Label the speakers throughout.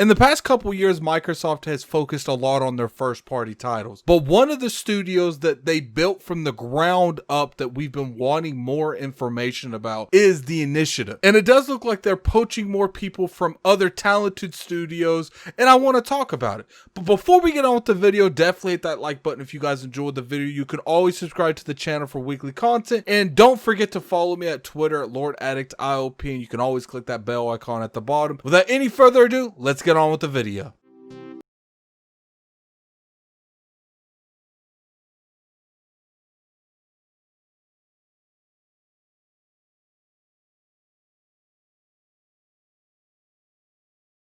Speaker 1: In the past couple years, Microsoft has focused a lot on their first party titles, but one of the studios that they built from the ground up that we've been wanting more information about is The Initiative. And it does look like they're poaching more people from other talented studios, and I want to talk about it. But before we get on with the video, definitely hit that like button if you guys enjoyed the video. You can always subscribe to the channel for weekly content, and don't forget to follow me at Twitter at LordAddictIOP, and you can always click that bell icon at the bottom. Without any further ado, let's get on with the video.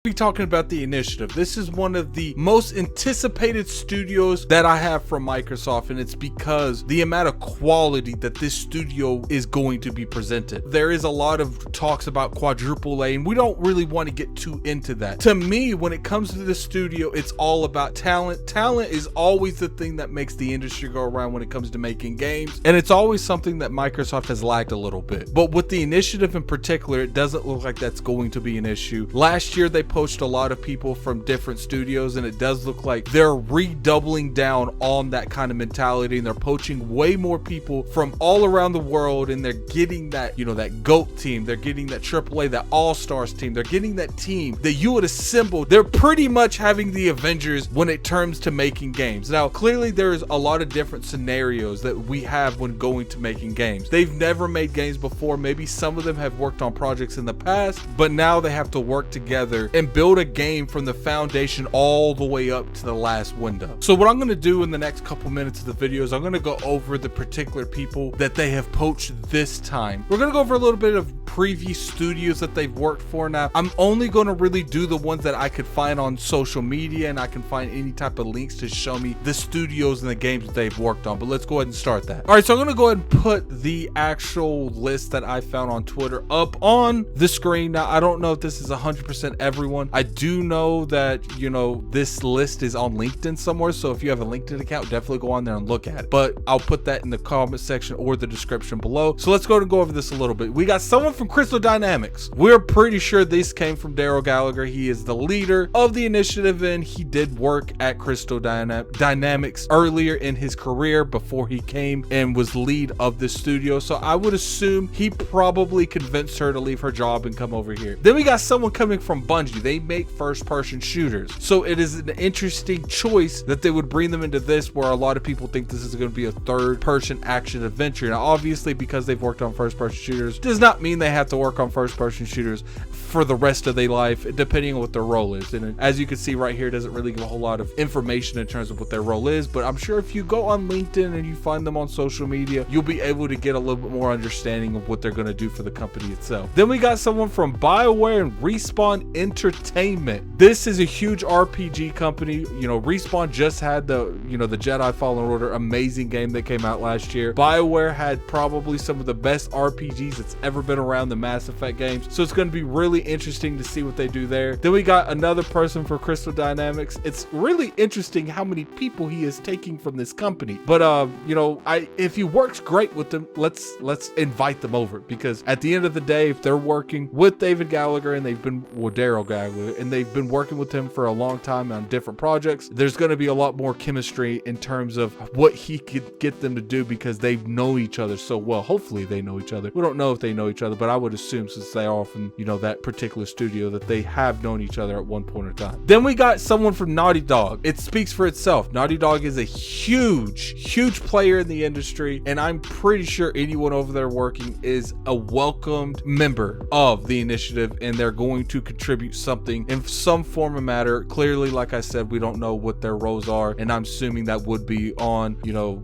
Speaker 1: Be talking about The Initiative. This is one of the most anticipated studios that I have from Microsoft, and it's because the amount of quality that this studio is going to be presented. There is a lot of talks about quadruple A, and we don't really want to get too into that. To me, when it comes to the studio, it's all about talent. Talent is always the thing that makes the industry go around when it comes to making games, and it's always something that Microsoft has lacked a little bit. But with The Initiative in particular, it doesn't look like that's going to be an issue. Last year, they poached a lot of people from different studios, and it does look like they're redoubling down on that kind of mentality, and they're poaching way more people from all around the world, and they're getting that, that GOAT team, they're getting that AAA, that All-Stars team, they're getting that team that you would assemble. They're pretty much having the Avengers when it comes to making games. Now, clearly there's a lot of different scenarios that we have when going to making games. They've never made games before. Maybe some of them have worked on projects in the past, but now they have to work together and build a game from the foundation all the way up to the last window. So what I'm going to do in the next couple minutes of the video is I'm going to go over the particular people that they have poached this time. We're going to go over a little bit of previous studios that they've worked for. Now, I'm only going to really do the ones that I could find on social media, and I can find any type of links to show me the studios and the games that they've worked on. But let's go ahead and start that. All right, so I'm going to go ahead and put the actual list that I found on Twitter up on the screen. Now, I don't know if this is 100% everyone. I do know that, this list is on LinkedIn somewhere. So if you have a LinkedIn account, definitely go on there and look at it. But I'll put that in the comment section or the description below. So let's go and go over this a little bit. We got someone from Crystal Dynamics. We're pretty sure this came from Daryl Gallagher. He is the leader of The Initiative, and he did work at Crystal Dynamics earlier in his career before he came and was lead of the studio. So I would assume he probably convinced her to leave her job and come over here. Then we got someone coming from Bungie. They make first-person shooters, so it is an interesting choice that they would bring them into this, where a lot of people think this is going to be a third-person action adventure. Now, obviously, because they've worked on first-person shooters does not mean they have to work on first-person shooters for the rest of their life, depending on what their role is. And as you can see right here, it doesn't really give a whole lot of information in terms of what their role is, but I'm sure if you go on LinkedIn and you find them on social media, you'll be able to get a little bit more understanding of what they're going to do for the company itself. Then we got someone from BioWare and Respawn Entertainment. This is a huge RPG company. Respawn just had the Jedi Fallen Order amazing game that came out last year. BioWare had probably some of the best RPGs that's ever been around, the Mass Effect games. So it's going to be really interesting to see what they do there. Then we got another person for Crystal Dynamics. It's really interesting how many people he is taking from this company. But if he works great with them, let's invite them over, because at the end of the day, if they're working with David Gallagher and they've been with Daryl Gallagher and they've been working with him for a long time on different projects, there's going to be a lot more chemistry in terms of what he could get them to do, because they know each other so well. Hopefully they know each other. We don't know if they know each other, but I would assume, since they are from that particular studio, that they have known each other at one point in time. Then we got someone from Naughty Dog. It speaks for itself. Naughty Dog is a huge player in the industry, and I'm pretty sure anyone over there working is a welcomed member of The Initiative, and they're going to contribute something in some form or matter. Clearly, like I said, we don't know what their roles are, and I'm assuming that would be on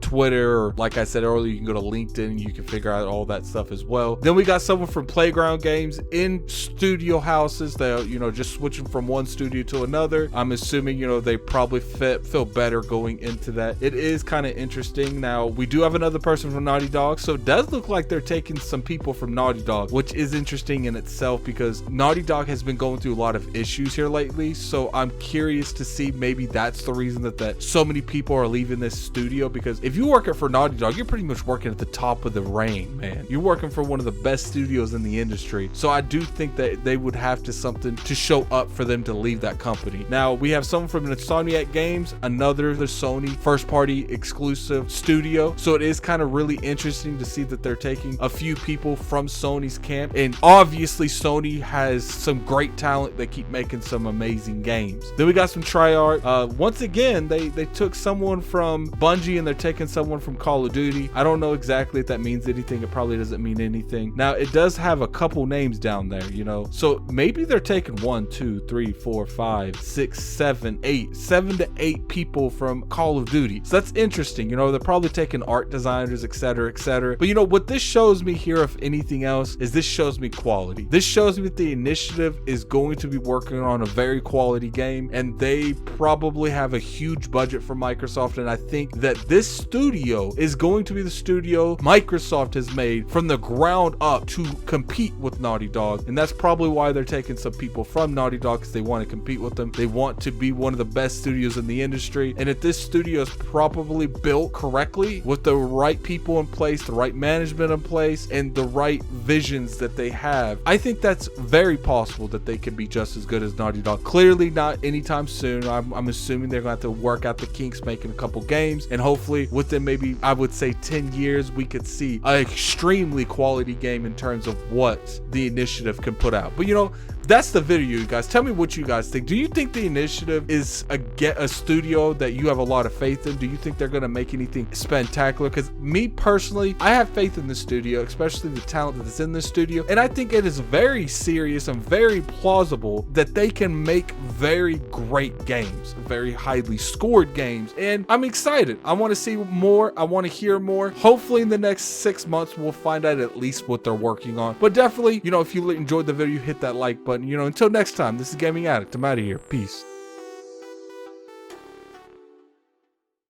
Speaker 1: Twitter, or like I said earlier, you can go to LinkedIn and you can figure out all that stuff as well. Then we got someone from Playground Games in studio houses. They're just switching from one studio to another. I'm assuming they probably feel better going into that. It is kind of interesting. Now, we do have another person from Naughty Dog, so it does look like they're taking some people from Naughty Dog, which is interesting in itself, because Naughty Dog has been going through a lot lot of issues here lately. So I'm curious to see, maybe that's the reason that so many people are leaving this studio, because if you're working for Naughty Dog, you're pretty much working at the top of the range, man. You're working for one of the best studios in the industry. So I do think that they would have to something to show up for them to leave that company. Now we have someone from Insomniac Games, another the Sony first party exclusive studio. So it is kind of really interesting to see that they're taking a few people from Sony's camp, and obviously Sony has some great talent. They keep making some amazing games. Then we got some Treyarch. Once again, they took someone from Bungie and they're taking someone from Call of Duty. I don't know exactly if that means anything. It probably doesn't mean anything. Now it does have a couple names down there, you know, so maybe they're taking 1, 2, 3, 4, 5, 6, 7, 8, 7 to 8 people from Call of Duty. So that's interesting. You know, they're probably taking art designers, etc., etc. But you know what this shows me here, if anything else, is this shows me quality. This shows me that the initiative is going to be working on a very quality game, and they probably have a huge budget for Microsoft. And I think that this studio is going to be the studio Microsoft has made from the ground up to compete with Naughty Dog. And that's probably why they're taking some people from Naughty Dog, because they want to compete with them. They want to be one of the best studios in the industry. And if this studio is probably built correctly with the right people in place, the right management in place, and the right visions that they have, I think that's very possible that they can be just as good as Naughty Dog. Clearly not anytime soon. I'm assuming they're going to have to work out the kinks making a couple games, and hopefully within maybe, I would say, 10 years, we could see an extremely quality game in terms of what the initiative can put out. But you know, that's the video, you guys. Tell me what you guys think. Do you think the initiative is a studio that you have a lot of faith in? Do you think they're going to make anything spectacular? Because me personally, I have faith in the studio, especially the talent that's in the studio. And I think it is very serious and very plausible that they can make very great games, very highly scored games. And I'm excited. I want to see more. I want to hear more. Hopefully in the next 6 months, we'll find out at least what they're working on. But definitely, you know, if you enjoyed the video, hit that like button. You know, until next time, this is Gaming Addict. I'm out of here. Peace.